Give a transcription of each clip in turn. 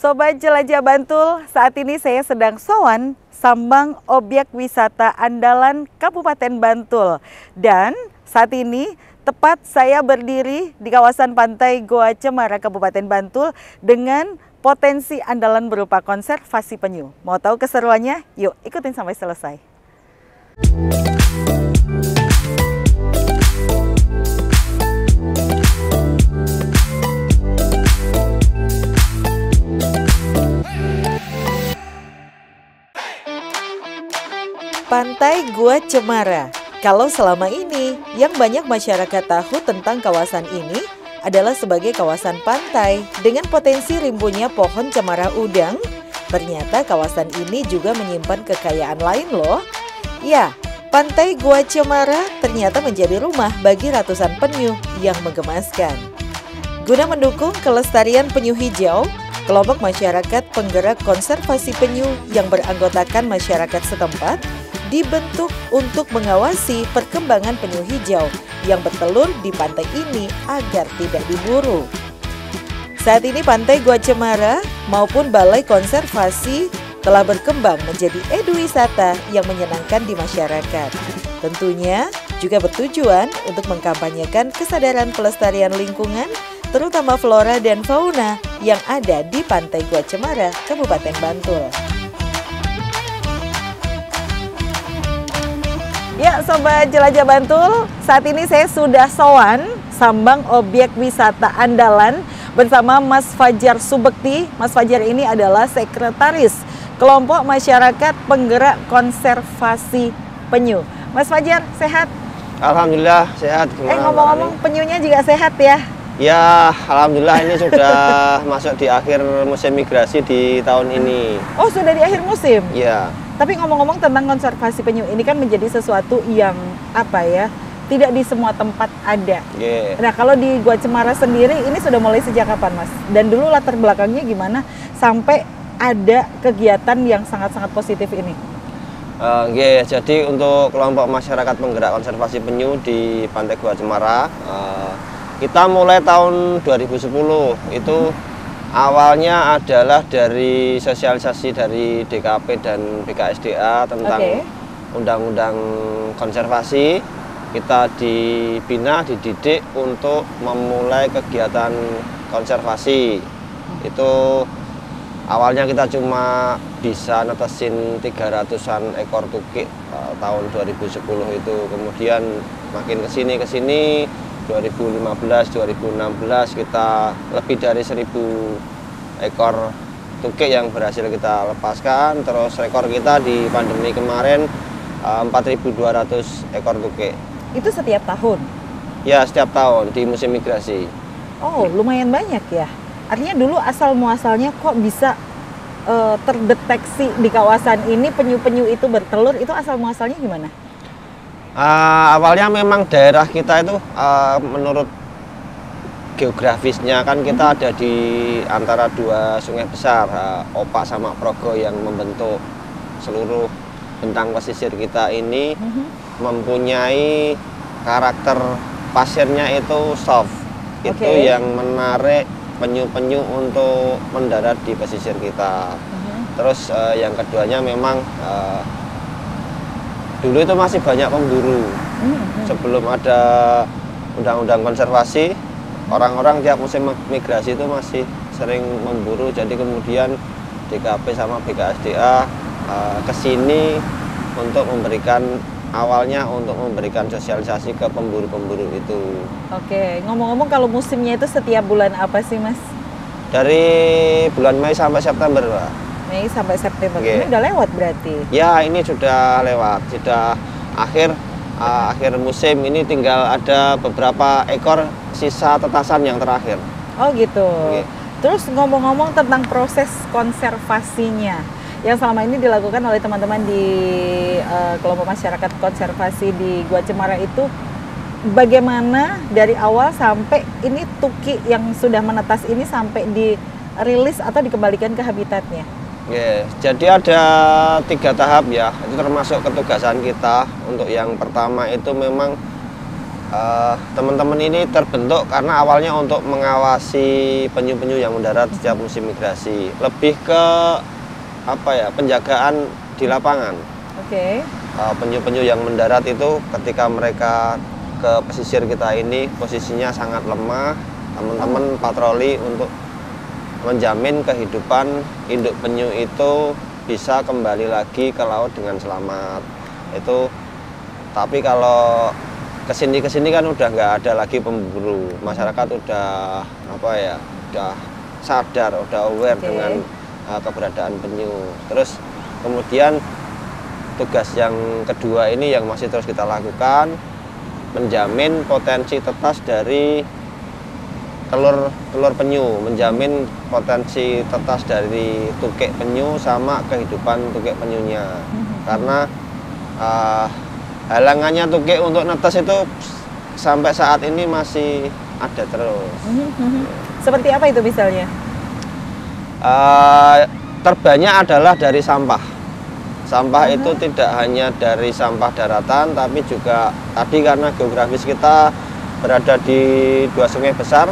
Sobat Jelajah Bantul, saat ini saya sedang sowan sambang objek wisata andalan Kabupaten Bantul. Dan saat ini tepat saya berdiri di kawasan pantai Goa Cemara, Kabupaten Bantul dengan potensi andalan berupa konservasi penyu. Mau tahu keseruannya? Yuk ikutin sampai selesai. Pantai Goa Cemara. Kalau selama ini yang banyak masyarakat tahu tentang kawasan ini adalah sebagai kawasan pantai dengan potensi rimbunnya pohon cemara udang, ternyata kawasan ini juga menyimpan kekayaan lain loh. Ya, Pantai Goa Cemara ternyata menjadi rumah bagi ratusan penyu yang menggemaskan. Guna mendukung kelestarian penyu hijau, kelompok masyarakat penggerak konservasi penyu yang beranggotakan masyarakat setempat dibentuk untuk mengawasi perkembangan penyu hijau yang bertelur di pantai ini agar tidak diburu. Saat ini Pantai Goa Cemara maupun Balai Konservasi telah berkembang menjadi eduwisata yang menyenangkan di masyarakat. Tentunya juga bertujuan untuk mengkampanyekan kesadaran pelestarian lingkungan, terutama flora dan fauna yang ada di Pantai Goa Cemara, Kabupaten Bantul. Ya, Sobat Jelajah Bantul, saat ini saya sudah sowan sambang objek wisata andalan bersama Mas Fajar Subekti. Mas Fajar ini adalah sekretaris kelompok masyarakat penggerak konservasi penyu. Mas Fajar, sehat? Alhamdulillah sehat. Ngomong-ngomong penyunya juga sehat ya? Ya, alhamdulillah ini sudah masuk di akhir musim migrasi di tahun ini. Oh, sudah di akhir musim? Iya. Tapi ngomong-ngomong tentang konservasi penyu, ini kan menjadi sesuatu yang tidak di semua tempat ada. Yeah. Nah, kalau di Goa Cemara sendiri ini sudah mulai sejak kapan, Mas? Dan dulu latar belakangnya gimana sampai ada kegiatan yang sangat-sangat positif ini? Jadi untuk kelompok masyarakat penggerak konservasi penyu di Pantai Goa Cemara, kita mulai tahun 2010 itu awalnya adalah dari sosialisasi dari DKP dan BKSDA tentang undang-undang konservasi. Kita dibina, dididik untuk memulai kegiatan konservasi. Itu awalnya kita cuma bisa netesin 300-an ekor tukik tahun 2010 itu. Kemudian makin kesini 2015, 2016 kita lebih dari 1000 ekor tukik yang berhasil kita lepaskan. Terus rekor kita di pandemi kemarin 4.200 ekor tukik. Itu setiap tahun? Ya, setiap tahun di musim migrasi. Oh, lumayan banyak ya. Artinya dulu asal muasalnya kok bisa terdeteksi di kawasan ini penyu-penyu itu bertelur, itu asal muasalnya gimana? Awalnya memang daerah kita itu menurut geografisnya kan kita ada di antara dua sungai besar, Opak sama Progo, yang membentuk seluruh bentang pesisir kita ini. Mempunyai karakter pasirnya itu soft. Itu yang menarik penyu-penyu untuk mendarat di pesisir kita. Terus yang keduanya memang dulu itu masih banyak pemburu. Sebelum ada undang-undang konservasi, orang-orang tiap musim migrasi itu masih sering memburu. Jadi kemudian DKP sama BKSDA ke sini untuk awalnya untuk memberikan sosialisasi ke pemburu-pemburu itu. Oke, ngomong-ngomong kalau musimnya itu setiap bulan apa sih, Mas? Dari bulan Mei sampai September, Pak. Mei sampai September. Ini udah lewat berarti? Ya, ini sudah lewat. Sudah akhir musim, ini tinggal ada beberapa ekor sisa tetasan yang terakhir. Oh gitu. Terus ngomong-ngomong tentang proses konservasinya yang selama ini dilakukan oleh teman-teman di kelompok masyarakat konservasi di Goa Cemara itu, bagaimana dari awal sampai ini tuki yang sudah menetas ini sampai dirilis atau dikembalikan ke habitatnya? Jadi ada 3 tahap ya, itu termasuk ketugasan kita. Untuk yang pertama itu memang teman-teman ini terbentuk karena awalnya untuk mengawasi penyu-penyu yang mendarat setiap musim migrasi, lebih ke apa ya, penjagaan di lapangan. Oke. Penyu-penyu yang mendarat itu ketika mereka ke pesisir kita ini posisinya sangat lemah, teman-teman patroli untuk menjamin kehidupan induk penyu itu bisa kembali lagi ke laut dengan selamat. Itu tapi kalau kesini kan udah nggak ada lagi pemburu, masyarakat udah apa ya, udah sadar, udah aware dengan keberadaan penyu. Terus kemudian tugas yang kedua ini yang masih terus kita lakukan, menjamin potensi tetas dari telur penyu, menjamin potensi tetas dari tukik penyu sama kehidupan tukik penyunya. Karena halangannya tukik untuk netes itu sampai saat ini masih ada terus. Seperti apa itu misalnya? Terbanyak adalah dari sampah. Sampah itu tidak hanya dari sampah daratan, tapi juga tadi karena geografis kita berada di dua sungai besar,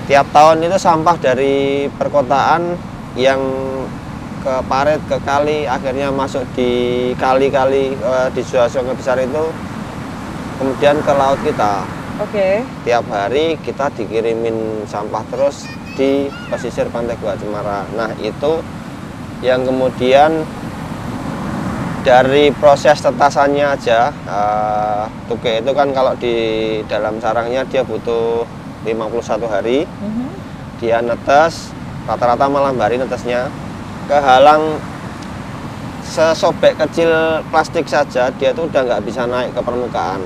tiap tahun itu sampah dari perkotaan yang ke parit, ke kali, akhirnya masuk di kali-kali di sungai besar itu, kemudian ke laut kita. Oke. Tiap hari kita dikirimin sampah terus di pesisir Pantai Gua Cemara. Nah itu yang kemudian dari proses tetasannya aja, tukik itu kan kalau di dalam sarangnya dia butuh 51 hari. Dia netes, rata-rata malam hari netesnya. Kehalang sesobek kecil plastik saja dia tuh udah nggak bisa naik ke permukaan.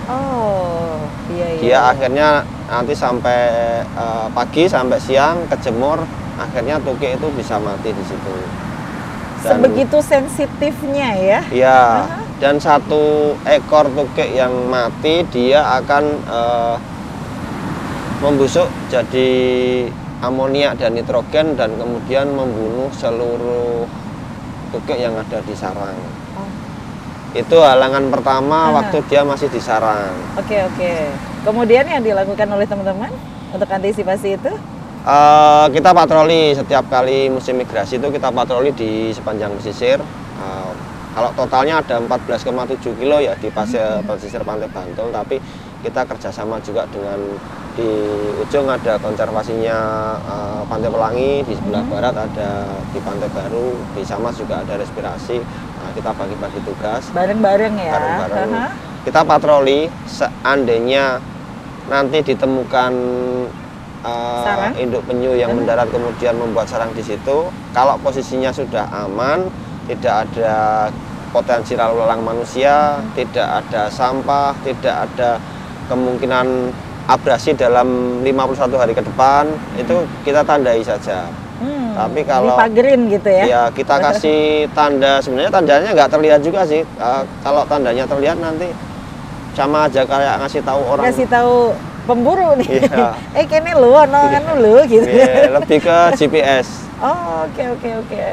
Oh iya. Dia akhirnya nanti sampai pagi sampai siang kejemur, akhirnya tukik itu bisa mati di situ. Dan, sebegitu sensitifnya ya? Iya. Dan satu ekor tukik yang mati dia akan membusuk jadi amoniak dan nitrogen dan kemudian membunuh seluruh tukik yang ada di sarang. Itu halangan pertama waktu dia masih di sarang. Oke. Kemudian yang dilakukan oleh teman-teman untuk antisipasi itu? Kita patroli setiap kali musim migrasi itu kita patroli di sepanjang pesisir. Kalau totalnya ada 14,7 kilo ya di pesisir Pantai Bantul, tapi kita kerjasama juga dengan di ujung ada konservasinya Pantai Pelangi, di sebelah barat ada di Pantai Baru, di Samas juga ada respirasi. Nah, kita bagi-bagi tugas. Bareng-bareng ya? Bareng-bareng. Kita patroli, seandainya nanti ditemukan induk penyu yang mendarat kemudian membuat sarang di situ, kalau posisinya sudah aman, tidak ada potensi lalu lalang manusia, tidak ada sampah, tidak ada kemungkinan abrasi dalam 51 hari ke depan, itu kita tandai saja. Tapi kalau dipagerin gitu ya? Ya kita kasih tanda, sebenarnya tandanya nggak terlihat juga sih. Kalau tandanya terlihat nanti sama aja kayak ngasih tahu orang. Ngasih tahu pemburu nih. Iya. Kene lu, kan lu gitu. Yeah, lebih ke GPS. Oh, oke.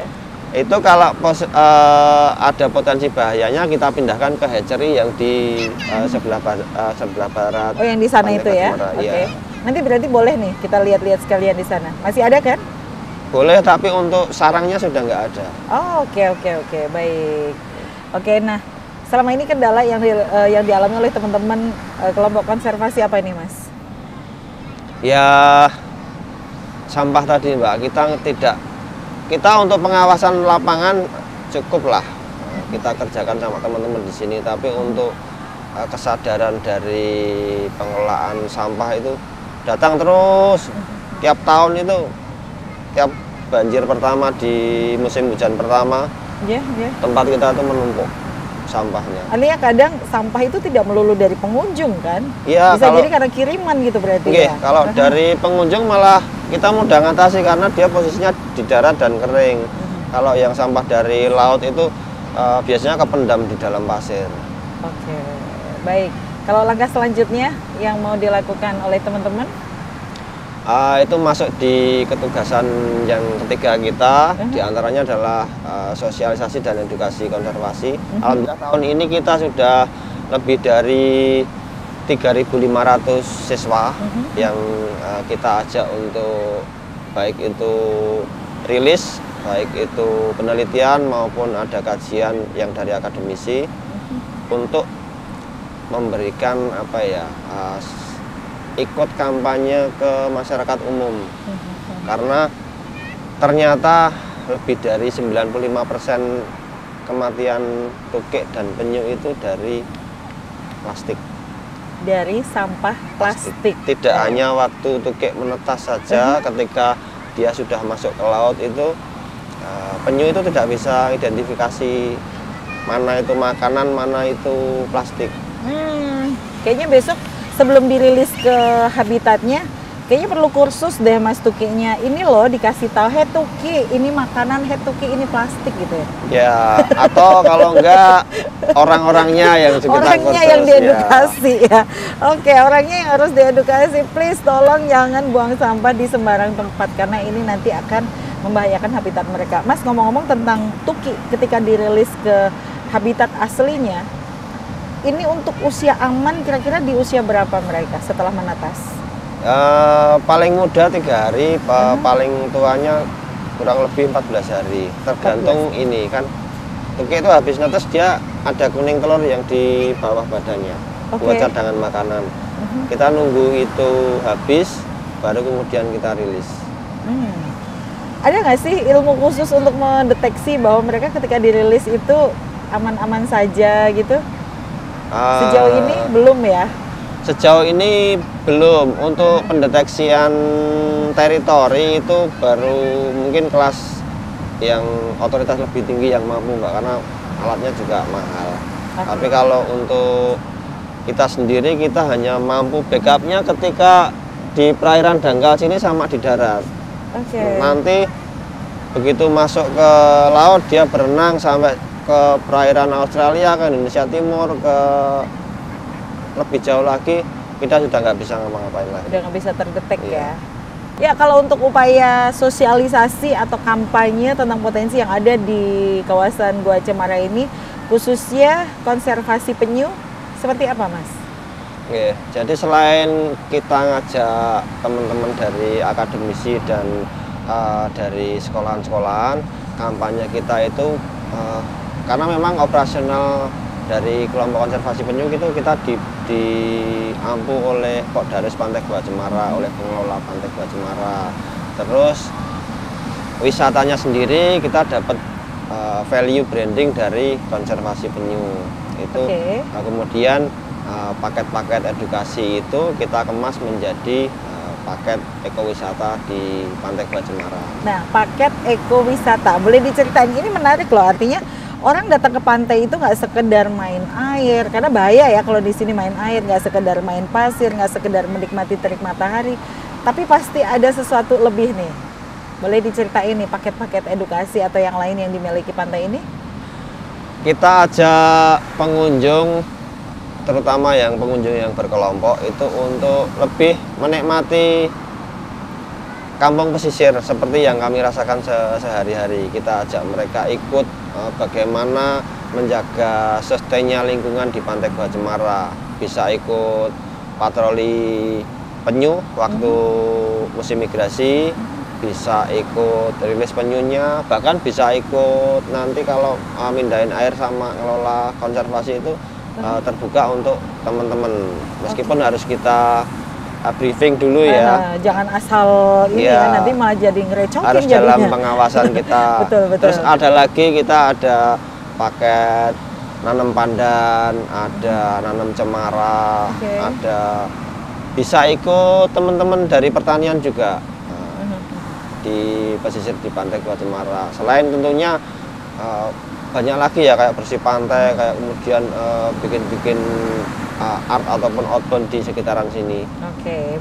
Itu kalau ada potensi bahayanya kita pindahkan ke hatchery yang di sebelah barat. Oh, yang di sana itu ya? Oke. Iya. Nanti berarti boleh nih kita lihat-lihat sekalian di sana. Masih ada kan? Boleh, tapi untuk sarangnya sudah nggak ada. Oh, oke. Baik. Oke, nah selama ini kendala yang dialami oleh teman-teman kelompok konservasi apa ini, Mas? Ya, sampah tadi, Mbak. Kita untuk pengawasan lapangan cukup lah kita kerjakan sama teman-teman di sini, tapi untuk kesadaran dari pengelolaan sampah itu datang terus tiap tahun itu, tiap banjir pertama di musim hujan pertama, tempat kita itu menumpuk sampahnya. Artinya kadang sampah itu tidak melulu dari pengunjung kan? Iya. Bisa jadi karena kiriman gitu berarti ya? Kalau dari pengunjung malah kita mudah ngatasi karena dia posisinya di darat dan kering. Kalau yang sampah dari laut itu biasanya kependam di dalam pasir. Oke, baik. Kalau langkah selanjutnya yang mau dilakukan oleh teman-teman? Itu masuk di ketugasan yang ketiga kita, diantaranya adalah sosialisasi dan edukasi konservasi. Alhamdulillah tahun ini kita sudah lebih dari 3.500 siswa yang kita ajak untuk baik itu rilis, baik itu penelitian maupun ada kajian yang dari akademisi untuk memberikan ikut kampanye ke masyarakat umum. Karena ternyata lebih dari 95% kematian tukik dan penyu itu dari plastik. Dari sampah plastik. Tidak hanya waktu tukik menetas saja, ketika dia sudah masuk ke laut itu penyu itu tidak bisa identifikasi mana itu makanan, mana itu plastik. Kayaknya besok sebelum dirilis ke habitatnya, kayaknya perlu kursus deh Mas Tukinya. Ini loh dikasih tahu, "Hei Tuki, ini makanan, hei Tuki, ini plastik," gitu ya. Ya, atau kalau enggak orang-orangnya yang juga orangnya yang diedukasi ya. Oke, orangnya yang harus diedukasi. Please tolong jangan buang sampah di sembarang tempat karena ini nanti akan membahayakan habitat mereka. Mas, ngomong-ngomong tentang Tuki ketika dirilis ke habitat aslinya, ini untuk usia aman kira-kira di usia berapa mereka setelah menetas? Paling muda 3 hari, paling tuanya kurang lebih 14 hari. Tergantung 14. Ini kan tukik itu habis netes dia ada kuning telur yang di bawah badannya buat cadangan makanan. Kita nunggu itu habis baru kemudian kita rilis. Ada nggak sih ilmu khusus untuk mendeteksi bahwa mereka ketika dirilis itu aman-aman saja gitu? Sejauh ini belum ya? Sejauh ini belum. Untuk pendeteksian teritori itu baru mungkin kelas yang otoritas lebih tinggi yang mampu, Mbak, karena alatnya juga mahal. Tapi kalau untuk kita sendiri, kita hanya mampu backupnya ketika di perairan dangkal sini sama di darat. Nanti begitu masuk ke laut dia berenang sampai ke perairan Australia, ke Indonesia Timur, ke lebih jauh lagi kita sudah nggak bisa ngapa-ngapain lagi. Udah nggak bisa terdetek ya. Ya, kalau untuk upaya sosialisasi atau kampanye tentang potensi yang ada di kawasan Gua Cemara ini, khususnya konservasi penyu, seperti apa, Mas? Jadi selain kita ngajak teman-teman dari akademisi dan dari sekolahan-sekolahan, kampanye kita itu karena memang operasional dari kelompok konservasi penyu itu kita diampu oleh Kokdares Pantai Gua Cemara, oleh pengelola Pantai Gua Cemara. Terus wisatanya sendiri kita dapat value branding dari konservasi penyu itu. Kemudian paket-paket edukasi itu kita kemas menjadi paket ekowisata di Pantai Gua Cemara. Nah, paket ekowisata boleh diceritain, ini menarik loh, artinya orang datang ke pantai itu nggak sekedar main air, karena bahaya ya kalau di sini main air, nggak sekedar main pasir, nggak sekedar menikmati terik matahari, tapi pasti ada sesuatu lebih nih. Boleh diceritain nih paket-paket edukasi atau yang lain yang dimiliki pantai ini? Kita ajak pengunjung, terutama yang pengunjung yang berkelompok itu untuk lebih menikmati kampung pesisir seperti yang kami rasakan sehari-hari. Kita ajak mereka ikut bagaimana menjaga sustainnya lingkungan di Pantai Gua Cemara. Bisa ikut patroli penyu waktu musim migrasi, bisa ikut rilis penyunya, bahkan bisa ikut nanti kalau mindahin air sama ngelola konservasi itu terbuka untuk teman-teman. Meskipun harus kita briefing dulu ya. Jangan asal ini ya, nanti malah jadi ngerecokin. Harus jadinya dalam pengawasan kita. Betul. Terus ada lagi, kita ada paket nanam pandan, ada nanam cemara, ada bisa ikut teman-teman dari pertanian juga di pesisir di Pantai Gua Cemara. Selain tentunya banyak lagi ya, kayak bersih pantai, kayak kemudian bikin-bikin art ataupun outbound di sekitaran sini.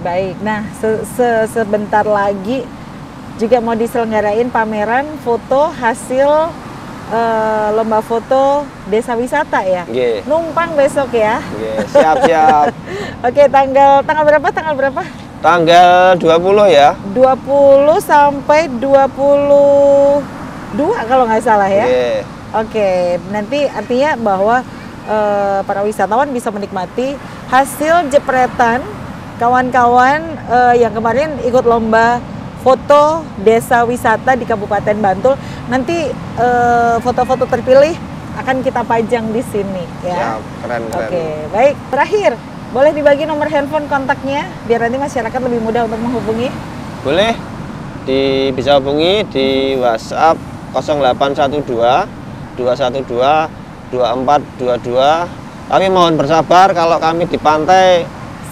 Baik. Nah, sebentar lagi juga mau diselenggarain pameran foto hasil lomba foto desa wisata ya. Numpang besok ya. Siap-siap. Tanggal berapa? Tanggal 20 ya. 20 sampai 22 kalau nggak salah ya. Nanti artinya bahwa para wisatawan bisa menikmati hasil jepretan kawan-kawan yang kemarin ikut lomba foto desa wisata di Kabupaten Bantul. Nanti foto-foto terpilih akan kita pajang di sini ya. Siap, keren. Oke, baik. Terakhir, boleh dibagi nomor handphone kontaknya biar nanti masyarakat lebih mudah untuk menghubungi? Boleh, bisa hubungi di WhatsApp 0812 212 2422. Tapi mohon bersabar kalau kami di pantai.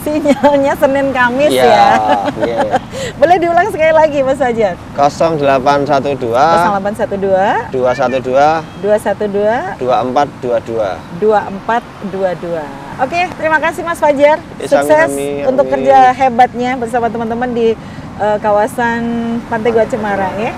Sinyalnya Senin Kamis ya. Iya. Boleh diulang sekali lagi Mas Fajar? 0812 0812 212 212 2422. Oke, terima kasih Mas Fajar. Sukses untuk kerja hebatnya bersama teman-teman di kawasan Pantai Gua Cemara ya.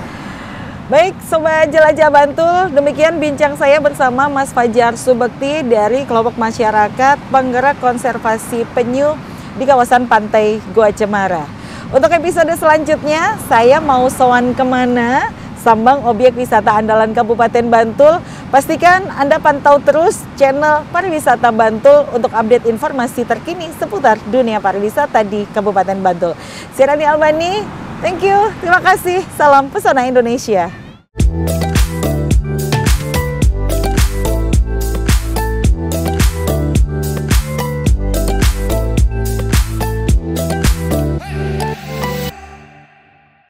Baik, Sobat Jelajah Bantul, demikian bincang saya bersama Mas Fajar Subekti dari kelompok masyarakat penggerak konservasi penyu di kawasan Pantai Gua Cemara. Untuk episode selanjutnya, saya mau sowan kemana? Sambang objek wisata andalan Kabupaten Bantul. Pastikan Anda pantau terus channel Pariwisata Bantul untuk update informasi terkini seputar dunia pariwisata di Kabupaten Bantul. Saya Rani Albani, thank you, terima kasih, salam pesona Indonesia.